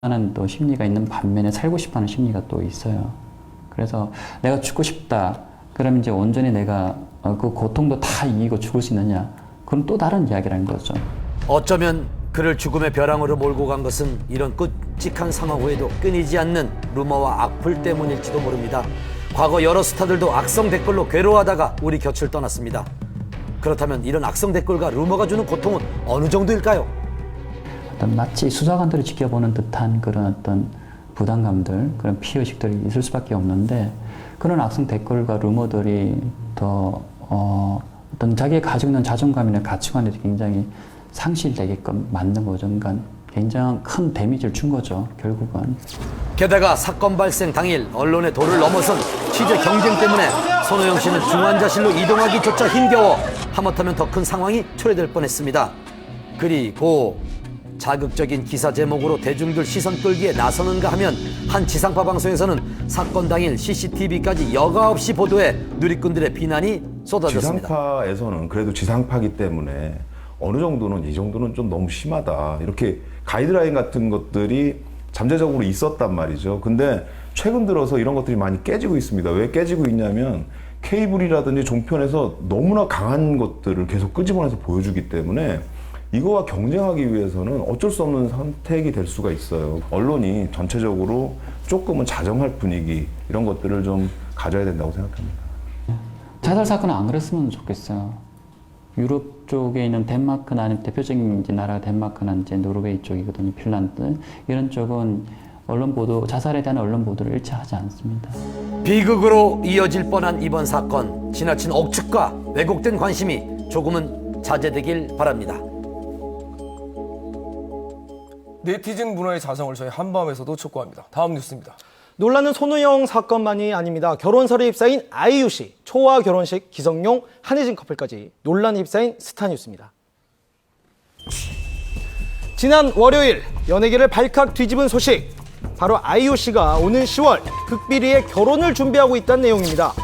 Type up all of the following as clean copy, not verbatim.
하는 또 심리가 있는 반면에 살고 싶어하는 심리가 또 있어요. 그래서 내가 죽고 싶다. 그럼 이제 온전히 내가 그 고통도 다 이기고 죽을 수 있느냐? 그건 또 다른 이야기라는 거죠. 어쩌면 그를 죽음의 벼랑으로 몰고 간 것은 이런 끔찍한 상황 후에도 끊이지 않는 루머와 악플 때문일지도 모릅니다. 과거 여러 스타들도 악성 댓글로 괴로워하다가 우리 곁을 떠났습니다. 그렇다면 이런 악성 댓글과 루머가 주는 고통은 어느 정도일까요? 어떤 마치 수사관들을 지켜보는 듯한 그런 어떤 부담감들, 그런 피의식들이 있을 수밖에 없는데, 그런 악성 댓글과 루머들이 더 어떤 자기가 가지고 있는 자존감이나 가치관에 굉장히 상실되게끔 만든 거죠. 그러니까 굉장히 큰 데미지를 준 거죠, 결국은. 게다가 사건 발생 당일 언론의 도를 넘어선 취재 경쟁 때문에 손호영 씨는 중환자실로 이동하기조차 힘겨워 하마터면 더 큰 상황이 초래될 뻔했습니다. 그리고 자극적인 기사 제목으로 대중들 시선 끌기에 나서는가 하면 한 지상파 방송에서는 사건 당일 CCTV까지 여과 없이 보도해 누리꾼들의 비난이 쏟아졌습니다. 지상파에서는 그래도 지상파기 때문에 어느 정도는 이 정도는 좀 너무 심하다. 이렇게 가이드라인 같은 것들이 잠재적으로 있었단 말이죠. 근데 최근 들어서 이런 것들이 많이 깨지고 있습니다. 왜 깨지고 있냐면 케이블이라든지 종편에서 너무나 강한 것들을 계속 끄집어내서 보여주기 때문에 이거와 경쟁하기 위해서는 어쩔 수 없는 선택이 될 수가 있어요. 언론이 전체적으로 조금은 자정할 분위기 이런 것들을 좀 가져야 된다고 생각합니다. 자살 사건은 안 그랬으면 좋겠어요. 유럽 쪽에 있는 덴마크나 아니면 대표적인 이제 나라가 덴마크나 이제 노르웨이 쪽이거든요. 핀란드 이런 쪽은 언론 보도, 자살에 대한 언론 보도를 일치하지 않습니다. 비극으로 이어질 뻔한 이번 사건, 지나친 억측과 왜곡된 관심이 조금은 자제되길 바랍니다. 네티즌 문화의 자성을 저희 한밤에서도 촉구합니다. 다음 뉴스입니다. 논란은 손호영 사건만이 아닙니다. 결혼설에 휩싸인 아이유 씨, 초와 결혼식 기성용 한혜진 커플까지 논란에 휩싸인 스타뉴스입니다. 지난 월요일 연예계를 발칵 뒤집은 소식, 바로 아이유 씨가 오는 10월 극비리에 결혼을 준비하고 있다는 내용입니다.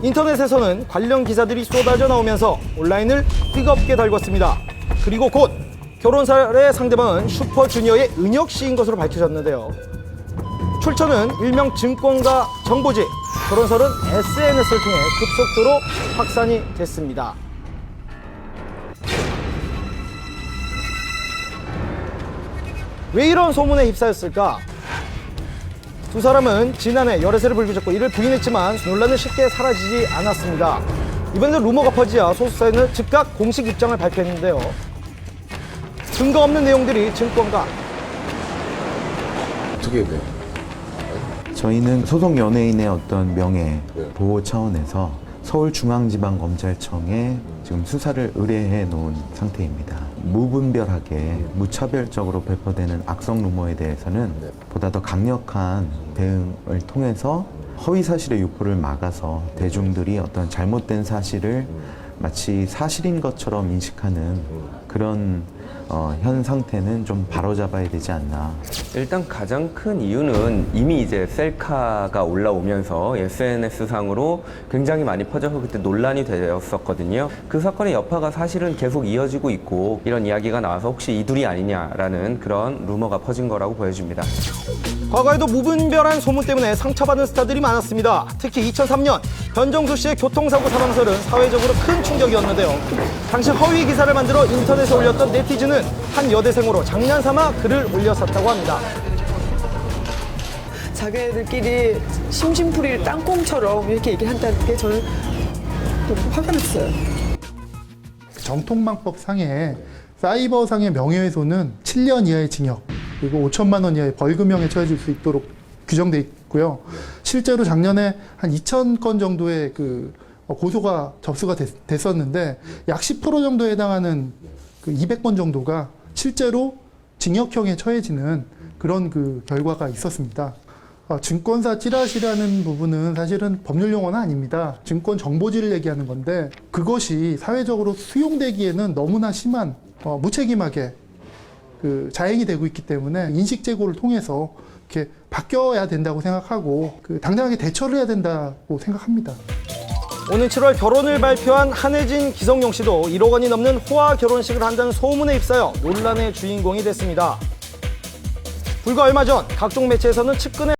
인터넷에서는 관련 기사들이 쏟아져 나오면서 온라인을 뜨겁게 달궜습니다. 그리고 곧 결혼설의 상대방은 슈퍼주니어의 은혁 씨인 것으로 밝혀졌는데요. 출처는 일명 증권가 정보지, 결혼설은 SNS를 통해 급속도로 확산이 됐습니다. 왜 이런 소문에 휩싸였을까? 두 사람은 지난해 열애설을 불기졌고 이를 부인했지만 논란은 쉽게 사라지지 않았습니다. 이번에도 루머가 퍼지자 소속사에는 즉각 공식 입장을 발표했는데요. 증거 없는 내용들이 증권가. 어떻게 돼요? 저희는 소속 연예인의 어떤 명예 보호 차원에서 서울중앙지방검찰청에 지금 수사를 의뢰해 놓은 상태입니다. 무분별하게 무차별적으로 배포되는 악성 루머에 대해서는 보다 더 강력한 대응을 통해서 허위 사실의 유포를 막아서 대중들이 어떤 잘못된 사실을 마치 사실인 것처럼 인식하는 그런 현 상태는 좀 바로잡아야 되지 않나. 일단 가장 큰 이유는 이미 이제 셀카가 올라오면서 SNS상으로 굉장히 많이 퍼져서 그때 논란이 되었었거든요. 그 사건의 여파가 사실은 계속 이어지고 있고 이런 이야기가 나와서 혹시 이 둘이 아니냐라는 그런 루머가 퍼진 거라고 보여집니다. 과거에도 무분별한 소문 때문에 상처받은 스타들이 많았습니다. 특히 2003년 변정수 씨의 교통사고 사망설은 사회적으로 큰 충격이었는데요. 당시 허위 기사를 만들어 인터넷에 올렸던 네티즌은 한 여대생으로 장난삼아 글을 올렸었다고 합니다. 자기들끼리 심심풀이 땅콩처럼 이렇게 얘기를 한다는 게 저는 너무 화가 났어요. 정통망법 상에 사이버상의 명예훼손은 7년 이하의 징역 그리고 5천만 원 이하의 벌금형에 처해질 수 있도록 규정돼 있고요. 실제로 작년에 한 2,000건 정도의 고소가 접수가 됐었는데 약 10% 정도에 해당하는 200건 정도가 실제로 징역형에 처해지는 그런 결과가 있었습니다. 증권사 찌라시라는 부분은 사실은 법률 용어는 아닙니다. 증권 정보지를 얘기하는 건데 그것이 사회적으로 수용되기에는 너무나 심한 무책임하게 자행이 되고 있기 때문에 인식 제고를 통해서 이렇게 바뀌어야 된다고 생각하고 당당하게 대처를 해야 된다고 생각합니다. 오는 7월 결혼을 발표한 한혜진, 기성용 씨도 1억 원이 넘는 호화 결혼식을 한다는 소문에 휩싸여 논란의 주인공이 됐습니다. 불과 얼마 전 각종 매체에서는 측근의